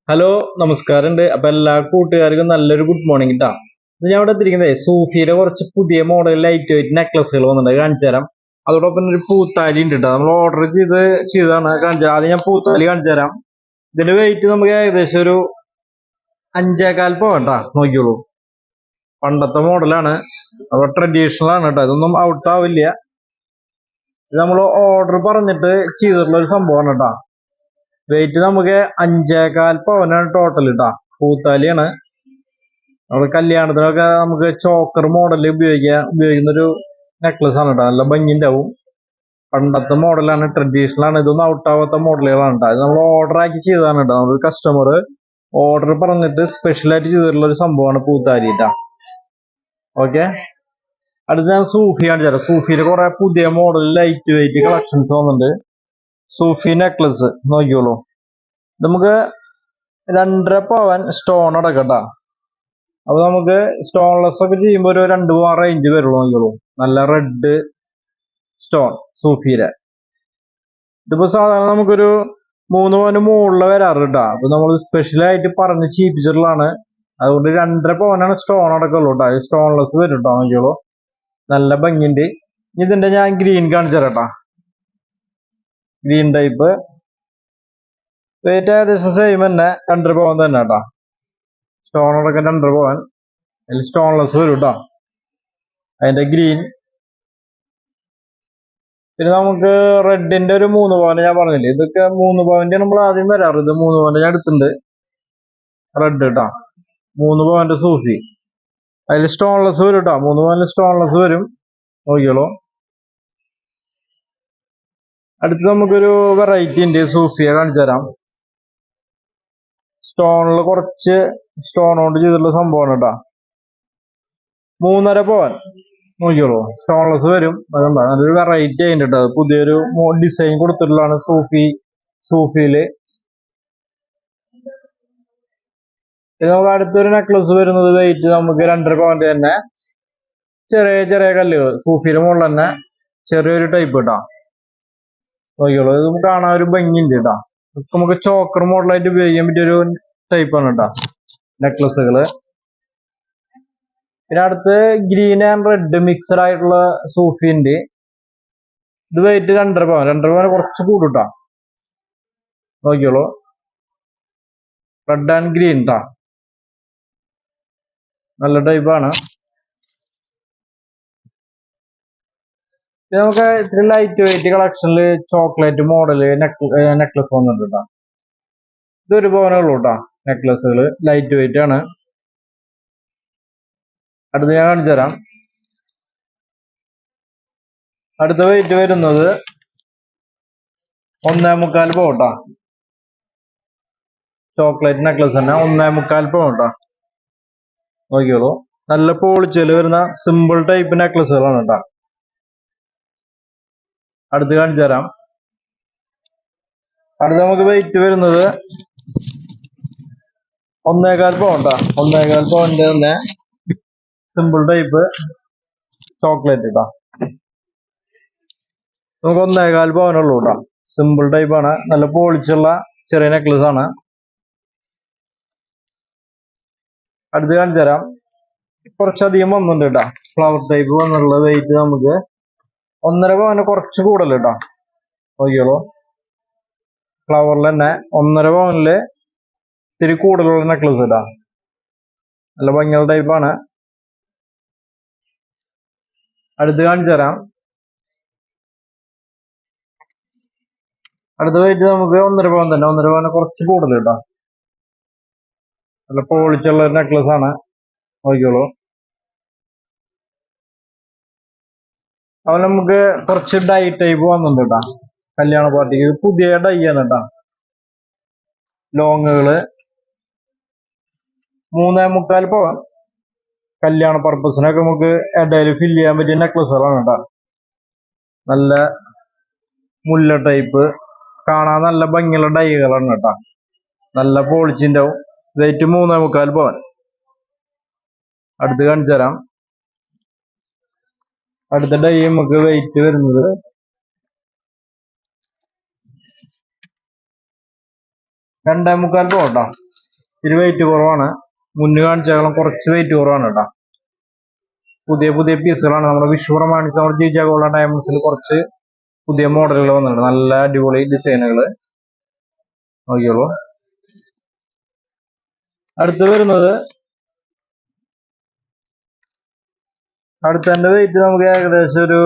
Hello, നമസ്കാരമുണ്ട്. അപ്പൊ എല്ലാ കൂട്ടുകാർക്കും നല്ലൊരു ഗുഡ് മോർണിംഗ് കേട്ടാ. ഞാൻ ഇവിടെ എത്തിയിരിക്കുന്നത് സൂഫിയുടെ കുറച്ച് പുതിയ മോഡൽ ലൈറ്റ് വെയിറ്റ് നെക്ലസുകൾ വന്നിട്ടുണ്ട്, കാണിച്ചു തരാം. അതോടൊപ്പം ഒരു പൂത്താലി ഉണ്ട് കേട്ടോ. നമ്മൾ ഓർഡർ ചെയ്താണ് കാണിച്ചു തരാം. ആദ്യം ഞാൻ പൂത്താലി കാണിച്ചു തരാം. ഇതിന്റെ വെയിറ്റ് നമുക്ക് ഏകദേശം ഒരു 5.25 പോകണ്ട, നോക്കിയോളൂ. പണ്ടത്തെ മോഡലാണ്, അപ്പൊ ട്രഡീഷണൽ ആണ് കേട്ടോ. ഇതൊന്നും ഔട്ട് ആവില്ല. ഇത് നമ്മൾ ഓർഡർ പറഞ്ഞിട്ട് ചെയ്തിട്ടുള്ള ഒരു സംഭവമാണ് കേട്ടോ. വെയിറ്റ് നമുക്ക് 5.25 പവനാണ് ടോട്ടൽ ഇട്ടാ. പൂത്താലിയാണ്. നമ്മൾ കല്യാണത്തിനൊക്കെ നമുക്ക് ചോക്കർ മോഡലിൽ ഉപയോഗിക്കുന്ന ഒരു നെക്ലസ് ആണ് കേട്ടോ. നല്ല ഭംഗിണ്ടാവും. പണ്ടത്തെ മോഡലാണ്, ട്രഡീഷണൽ ആണ്. ഇതൊന്നും ഔട്ട് ആവാത്ത മോഡലുകളാണ് കേട്ടോ. ഇത് നമ്മൾ ഓർഡർ ആക്കി ചെയ്തതാണ് കേട്ടോ. നമ്മൾ കസ്റ്റമർ ഓർഡർ പറഞ്ഞിട്ട് സ്പെഷ്യലായിട്ട് ചെയ്തിട്ടുള്ള ഒരു സംഭവമാണ് പൂത്താലി കേട്ടാ. ഓക്കെ, അടുത്ത് ഞാൻ സൂഫി കാണിച്ചു തരാം. സൂഫിയില് കുറെ പുതിയ മോഡൽ ലൈറ്റ് വെയിറ്റ് കളക്ഷൻസ് വന്നിട്ടുണ്ട്. സൂഫി നെക്ലസ് നോക്കിയോളൂ. നമുക്ക് 2.5 പവൻ സ്റ്റോൺ അടക്കട്ടാ. അപ്പൊ നമുക്ക് സ്റ്റോൺലെസ് ഒക്കെ ചെയ്യുമ്പോൾ ഒരു 2 പവൻ റേഞ്ച് വരുള്ളൂ. നോക്കിയോളൂ, നല്ല റെഡ് സ്റ്റോൺ സൂഫിയുടെ. ഇതിപ്പോ സാധാരണ നമുക്കൊരു 3 പവന് മുകളിൽ വരാറ് കേട്ടാ. അപ്പൊ നമ്മൾ സ്പെഷ്യലായിട്ട് പറഞ്ഞ് ചീപ്പിച്ചിട്ടുള്ളതാണ്. അതുകൊണ്ട് 2.5 പവനാണ് സ്റ്റോൺ അടക്കമുള്ളൂ കേട്ടോ. സ്റ്റോൺലെസ് വരും കേട്ടോ. നോക്കിയോളൂ, നല്ല ഭംഗിയുണ്ട്. ഇതിന്റെ ഞാൻ ഗ്രീൻ കാണിച്ചു തരാട്ടാ. ഗ്രീൻ ടൈപ്പ് വെയിറ്റ് ഏകദേശം സെയിം തന്നെ, 2.5 പവൻ തന്നെ കേട്ടാ. സ്റ്റോൺ അടക്കം 2.5 പവൻ. അതിൽ സ്റ്റോൺലെസ് വരും കേട്ടോ. അതിന്റെ ഗ്രീൻ. പിന്നെ നമുക്ക് റെഡിന്റെ ഒരു 3 പവൻ ഞാൻ പറഞ്ഞില്ലേ. ഇതൊക്കെ 3 പവന്റെ നമ്മൾ ആദ്യം വരാറ്. ഇത് 3 പവന്റെ ഞാൻ എടുത്തിട്ടുണ്ട്. റെഡ് കേട്ടോ, 3 പവന്റെ സൂഫി. അതിൽ സ്റ്റോൺലെസ് വരും കേട്ടോ. 3 പവനിൽ സ്റ്റോൺലെസ് വരും. നോക്കിയോളൂ. അടുത്ത് നമുക്കൊരു വെറൈറ്റി ഉണ്ട്. സൂഫിയെ കാണിച്ചു തരാം. സ്റ്റോണിൽ കുറച്ച് സ്റ്റോൺ കൊണ്ട് ചെയ്തിട്ടുള്ള സംഭവമാണ് കേട്ടോ. 3.5 പവൻ. നോക്കിയോളൂ, സ്റ്റോൺലെസ് വരും. അതുകൊണ്ടാ നല്ലൊരു വെറൈറ്റി ആയിട്ട് കേട്ടോ. പുതിയൊരു ഡിസൈൻ കൊടുത്തിട്ടുള്ളതാണ് സൂഫിയില്. ഇത് നമുക്ക് അടുത്തൊരു നെക്ലസ് വരുന്നത് വെയിറ്റ് നമുക്ക് 2.5 പവന്റെ തന്നെ. ചെറിയ ചെറിയ കല്ലുകൾ സൂഫിയുടെ മുകളിൽ തന്നെ ചെറിയൊരു ടൈപ്പ് കേട്ടോ. നോക്കിയോളൂ, ഇത് നമുക്ക് കാണാൻ ഒരു ഭംഗിയുണ്ട് കേട്ടോ. നമുക്ക് ചോക്കർ മോഡലായിട്ട് ഉപയോഗിക്കാൻ പറ്റിയൊരു ടൈപ്പാണ് കേട്ടോ നെക്ലസുകള്. പിന്നെ അടുത്ത് ഗ്രീൻ ആൻഡ് റെഡ് മിക്സഡ് ആയിട്ടുള്ള സൂഫി ഉണ്ട്. ഇത് വെയിറ്റ് 2.5 പവൻ. 2.5 പവൻ കുറച്ച് കൂടും കേട്ടോ. നോക്കിയോളൂ, റെഡ് ആൻഡ് ഗ്രീൻ ട്ടാ. നല്ല ടൈപ്പാണ്. നമുക്ക് ഇത്തിരി ലൈറ്റ് വെയിറ്റ് കളക്ഷനില് ചോക്ലേറ്റ് മോഡല് നെക്ലസ് വന്നിട്ടുണ്ട് കേട്ടോ. ഇത് 1 പവനേ ഉള്ളൂ കേട്ടോ. നെക്ലസുകള് ലൈറ്റ് വെയിറ്റ് ആണ്. അടുത്ത് ഞാൻ കാണിച്ചു തരാം. അടുത്ത വെയിറ്റ് വരുന്നത് 1.25 പവൻ കേട്ടോ. ചോക്ലേറ്റ് നെക്ലസ് തന്നെ 1.25 പവൻ കേട്ടോ. നോക്കിയോളൂ, നല്ല പോളിച്ചല് വരുന്ന സിമ്പിൾ ടൈപ്പ് നെക്ലസുകളാണ് കേട്ടോ. അടുത്ത് കാണിച്ചു തരാം. അടുത്ത് നമുക്ക് വെയിറ്റ് വരുന്നത് 1.25 പവൻ കേട്ടോ. 1.25 പവന്റെ തന്നെ സിമ്പിൾ ടൈപ്പ് ചോക്ലേറ്റ് കേട്ടോ. നമുക്ക് 1.25 പവനുള്ളൂ കേട്ടോ. സിമ്പിൾ ടൈപ്പ് ആണ്. നല്ല പോളിച്ചുള്ള ചെറിയ നെക്ലസ് ആണ്. അടുത്ത് കാണിച്ചു തരാം. കുറച്ചധികം വന്നിട്ടുണ്ട് കേട്ടോ. ഫ്ലവർ ടൈപ്പ് വന്നുള്ള വെയിറ്റ് നമുക്ക് 1.5 പവന് കുറച്ച് കൂടുതൽ കേട്ടോ. നോക്കിയോളൂ, ഫ്ലവറിൽ തന്നെ 1.5 പവനില് ഇത്തിരി കൂടുതലുള്ള നെക്ലസ് കേട്ടോ. നല്ല ഭംഗിയുള്ള ടൈപ്പാണ്. അടുത്ത് കാണിച്ചു തരാം. അടുത്ത വെയിറ്റ് നമുക്ക് 1.5 പവൻ തന്നെ. 1.5 പവന് കുറച്ച് കൂടുതൽ കേട്ടോ. നല്ല പോളിച്ചുള്ള ഒരു നെക്ലസ് ആണ്. നോക്കിയോളൂ. അവൻ നമുക്ക് കുറച്ച് ഡൈ ടൈപ്പ് വന്നിട്ടുണ്ട് കേട്ടോ. കല്യാണ പാർട്ടിക്ക് പുതിയ ഡൈ ആണ് കേട്ടോ. ലോങ്ങുകള് 3.25 പവൻ. കല്യാണ പർപ്പസിനൊക്കെ നമുക്ക് ഇടയിൽ ഫില്ല് ചെയ്യാൻ പറ്റിയ നെക്ലസുകളാണ് കേട്ടോ. നല്ല മുല്ല ടൈപ്പ് കാണാൻ നല്ല ഭംഗിയുള്ള ഡൈകളാണ് കേട്ടോ. നല്ല പോളിച്ചിന്റെ വെയിറ്റ് 3.25 പവൻ. അടുത്ത് കാണിച്ചു തരാം. അടുത്ത ഡൈ നമുക്ക് വെയിറ്റ് വരുന്നത് 2.25 പവൻ കേട്ടോ. ഇത്തിരി വെയിറ്റ് കുറവാണ്. മുന്നേ കാണിച്ചേക്കാളും കുറച്ച് വെയിറ്റ് കുറവാണ് കേട്ടോ. പുതിയ പുതിയ പീസുകളാണ്. നമ്മുടെ വിഷു പ്രമാണിച്ച് നമ്മുടെ ജിജ ഗോൾഡ് ഡയമണ്ട്സിൽ കുറച്ച് പുതിയ മോഡലുകൾ വന്നിട്ടുണ്ട്. നല്ല അടിപൊളി ഡിസൈനുകൾ നോക്കിയോളൂ. അടുത്ത് വരുന്നത് അടുത്തതിന്റെ വെയിറ്റ് നമുക്ക് ഏകദേശം ഒരു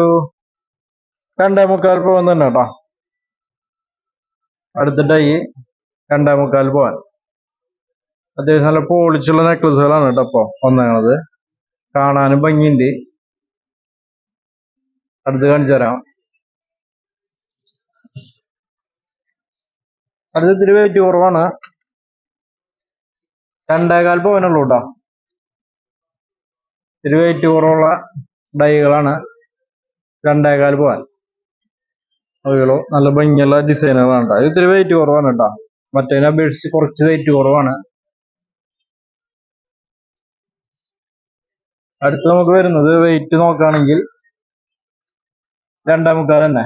2.25 പോകുന്നുണ്ട് കേട്ടോ. അടുത്ത ഡൈ 2.25 പോവാൻ. അത്യാവശ്യം നല്ല പോളിച്ചുള്ള നെക്ലസുകളാണ് കേട്ടോ ഇപ്പൊ വന്നത്. കാണാനും ഭംഗിയുണ്ട്. അടുത്ത് കാണിച്ചു തരാം. അടുത്ത് ഇത്തിരി വെയിറ്റ് കുറവാണ്. 2.25 പോകാനുള്ളൂ കേട്ടോ. ഇത്തിരി വെയിറ്റ് കുറവുള്ള ഡൈകളാണ്. 2.25 പോവാൻ. നോക്കിയോളൂ, നല്ല ഭംഗിയുള്ള ഡിസൈനുകളാണ് കേട്ടോ. ഇത് ഇത്തിരി വെയിറ്റ് കുറവാണ് കേട്ടോ. മറ്റേതിനെ അപേക്ഷിച്ച് കുറച്ച് വെയിറ്റ് കുറവാണ്. അടുത്ത് നമുക്ക് വരുന്നത് വെയിറ്റ് നോക്കുകയാണെങ്കിൽ 2.25 തന്നെ.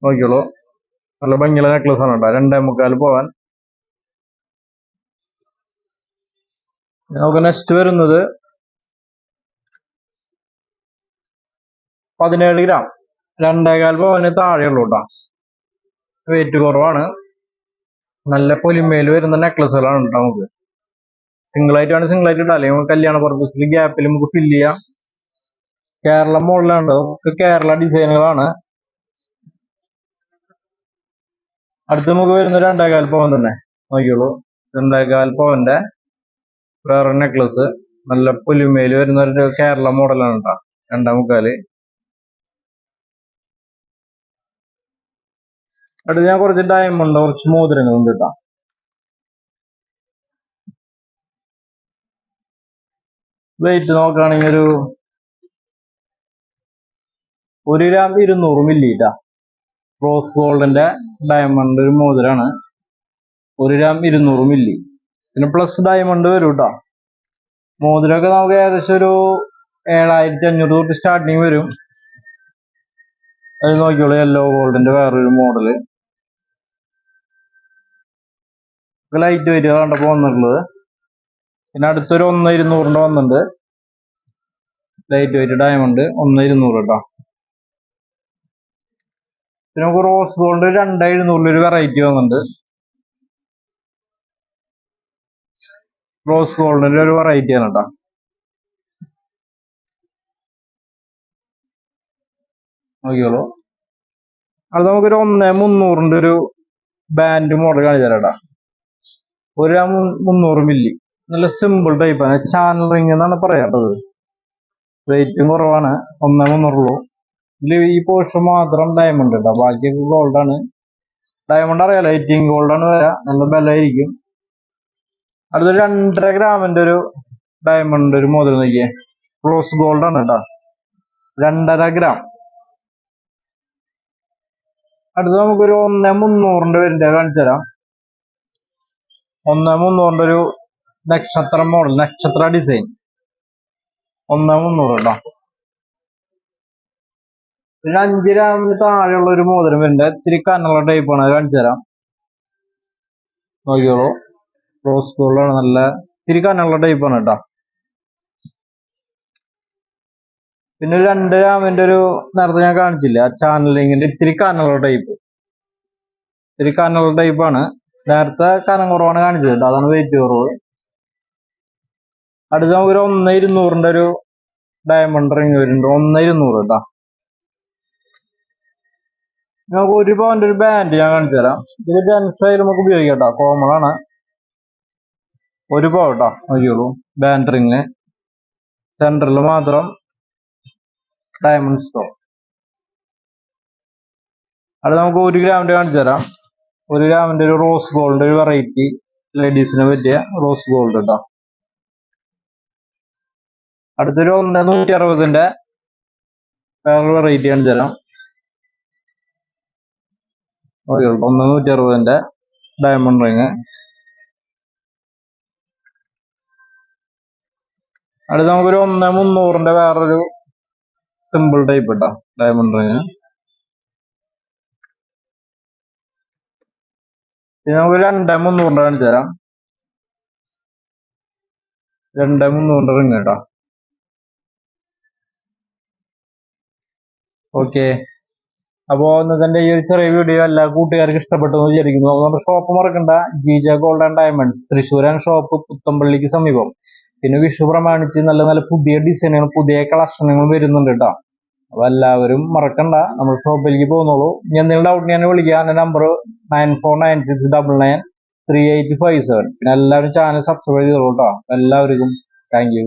നോക്കിയോളൂ, നല്ല ഭംഗിയുള്ള നെക്ലസ് ആണ് കേട്ടോ. 2.25 പോവാൻ. നമുക്ക് നെക്സ്റ്റ് വരുന്നത് 17 ഗ്രാം 2.25 പവന് താഴെയുള്ളൂ കേട്ടോ. വെയിറ്റ് കുറവാണ്. നല്ല പൊലിമയിൽ വരുന്ന നെക്ലസുകളാണ് കേട്ടോ. നമുക്ക് സിംഗിൾ ആയിട്ട് ഇടാം, അല്ലെങ്കിൽ കല്യാണ പർപ്പസിൽ ഗ്യാപ്പിൽ നമുക്ക് ഫില്ല് ചെയ്യാം. കേരള മോഡലാണ്, ഒക്കെ കേരള ഡിസൈനുകളാണ്. അടുത്ത് നമുക്ക് വരുന്ന 2.25 പവൻ തന്നെ. നോക്കിയോളൂ, 2.25 പവന്റെ വേറെ നെക്ലസ്. നല്ല പൊലിമയിൽ വരുന്ന ഒരു കേരള മോഡലാണ് കേട്ടോ. 2.25. അടുത്ത് ഞാൻ കുറച്ച് ഡയമണ്ട്, കുറച്ച് മോതിരങ്ങളുണ്ട് കേട്ടോ. വെയിറ്റ് നോക്കുകയാണെങ്കിൽ ഒരു 1 ഗ്രാം 200 മില്ലി കേട്ടോ. റോസ് ഗോൾഡിന്റെ ഡയമണ്ട് ഒരു മോതിരാണ്. 1 ഗ്രാം 200 മില്ലി. പിന്നെ പ്ലസ് ഡയമണ്ട് വരും കേട്ടോ. മോതിരമൊക്കെ നമുക്ക് ഏകദേശം ഒരു 7500 തൊട്ട് സ്റ്റാർട്ടിങ് വരും. അത് നോക്കിയോളൂ, യെല്ലോ ഗോൾഡിന്റെ വേറൊരു മോഡല്. ലൈറ്റ് വെയിറ്റ് കണ്ടപ്പോ വന്നിട്ടുള്ളത്. പിന്നെ അടുത്തൊരു 1.200 വന്നിട്ടുണ്ട്. ലൈറ്റ് വെയിറ്റ് ഡയമണ്ട് 1.200 കേട്ടോ. പിന്നെ നമുക്ക് റോസ് ഗോൾഡ് 2.700 ഒരു വെറൈറ്റി വന്നിട്ടുണ്ട്. റോസ് ഗോൾഡിന്റെ ഒരു വെറൈറ്റി ആണ് കേട്ടോ. നോക്കിയോളൂ, അത് നമുക്കൊരു 1.300 ഒരു ബാൻഡ് മോഡൽ കാണിച്ചു തരാം കേട്ടോ. 1 ഗ്രാം 300 മില്ലി. നല്ല സിമ്പിൾ ടൈപ്പാണ്. ചാനൽ റിംഗ് എന്നാണ് പറയാത്തത്. വെയിറ്റും കുറവാണ്. 1.300 ഉള്ളൂ. ഇതിൽ ഈ പോർഷൻ മാത്രം ഡയമണ്ട് കേട്ടോ, ബാക്കിയൊക്കെ ഗോൾഡാണ്. ഡയമണ്ട് അറിയാലോ, 18 ഗോൾഡാണ് വരാ. നല്ല ബലമായിരിക്കും. അടുത്തൊരു 2.5 ഗ്രാമിന്റെ ഒരു ഡയമണ്ട് ഒരു മോതിരം നോക്കിയേ. റോസ് ഗോൾഡാണ് കേട്ടോ. 2.5 ഗ്രാം. അടുത്ത് നമുക്കൊരു 1.300 വരുന്ന കാണിച്ചു തരാം. 1.300 ഒരു നക്ഷത്ര മോഡൽ, നക്ഷത്ര ഡിസൈൻ. 1.300 കേട്ടോ. പിന്നെ 5 ഗ്രാമിന് താഴെയുള്ള ഒരു മോതിരം വരുന്നുണ്ട്. ഇത്തിരി കനുള്ള ടൈപ്പാണ്, കാണിച്ചു തരാം. നോക്കിയോളൂ, റോസ് ഗോൾഡാണ്. നല്ല ഇത്തിരി കനുള്ള ടൈപ്പാണ് കേട്ടോ. പിന്നെ ഒരു 2 ഗ്രാമിന്റെ ഒരു നേരത്തെ ഞാൻ കാണിച്ചില്ല, ചാനലിങ്ങിന്റെ ഇത്തിരി കനുള്ള ടൈപ്പ്. ഇത്തിരി കനുള്ള ടൈപ്പാണ്. നേരത്തെ കനം കുറവാണ് കാണിച്ചത് കേട്ടോ, അതാണ് വെയിറ്റ് കുറവ്. അടുത്ത് നമുക്കൊരു 1.200 ഒരു ഡയമണ്ട് റിങ് വരുന്നുണ്ട്. 1.200 കേട്ടോ. നമുക്ക് 1 പവന്റെ ഒരു ബാൻഡ് ഞാൻ കാണിച്ചു തരാം. ഇതിൽ ജെൻസായാലും നമുക്ക് ഉപയോഗിക്കാം കേട്ടോ, കോമൺ ആണ്. 1 പവൻ കേട്ടോ. നോക്കിയോളൂ, ബാൻഡ് റിങ്. സെന്ററിൽ മാത്രം ഡയമണ്ട് സ്റ്റോൺ. അത് നമുക്ക് 1 ഗ്രാമിന്റെ കാണിച്ചു തരാം. 1 ഗ്രാമിന്റെ ഒരു റോസ് ഗോൾഡ് ഒരു വെറൈറ്റി, ലേഡീസിന് പറ്റിയ റോസ് ഗോൾഡ് കേട്ടോ. അടുത്തൊരു 1.160 വേറൊരു വെറൈറ്റി കാണിച്ചു തരാം. 1.160 ഡയമണ്ട് റിങ്. അടുത്ത് നമുക്കൊരു 1.300 വേറൊരു സിമ്പിൾ ടൈപ്പ് കേട്ടോ, ഡയമണ്ട് റിങ്. ഇത് നമുക്ക് 2300 കാണിച്ചു തരാം. 2300 റിങ് കേട്ടോ. ഓക്കെ, അപ്പോ ഇന്നത്തെ ഈ ഒരു ചെറിയ വീഡിയോ എല്ലാ കൂട്ടുകാർക്കും ഇഷ്ടപ്പെട്ടു എന്ന് വിചാരിക്കുന്നു. അപ്പോൾ നമ്മുടെ ഷോപ്പ് മറക്കണ്ട, ജീജ ഗോൾഡ് ആൻഡ് ഡയമണ്ട്സ്, തൃശ്ശൂരാണ് ഷോപ്പ്, പുത്തമ്പള്ളിക്ക് സമീപം. പിന്നെ വിഷു പ്രമാണിച്ച് നല്ല നല്ല പുതിയ ഡിസൈനുകൾ, പുതിയ കളക്ഷനുകൾ വരുന്നുണ്ട് കേട്ടോ. അപ്പൊ എല്ലാവരും മറക്കണ്ട, നമ്മൾ ഷോപ്പിലേക്ക് പോകുന്നുള്ളൂ. ഇനി എന്തെങ്കിലും ഡൗട്ട് ഞാൻ വിളിക്കുക. എൻ്റെ നമ്പർ 9496993857. പിന്നെ എല്ലാവരും ചാനൽ സബ്സ്ക്രൈബ് ചെയ്തോളൂ കേട്ടോ. എല്ലാവർക്കും താങ്ക് യു.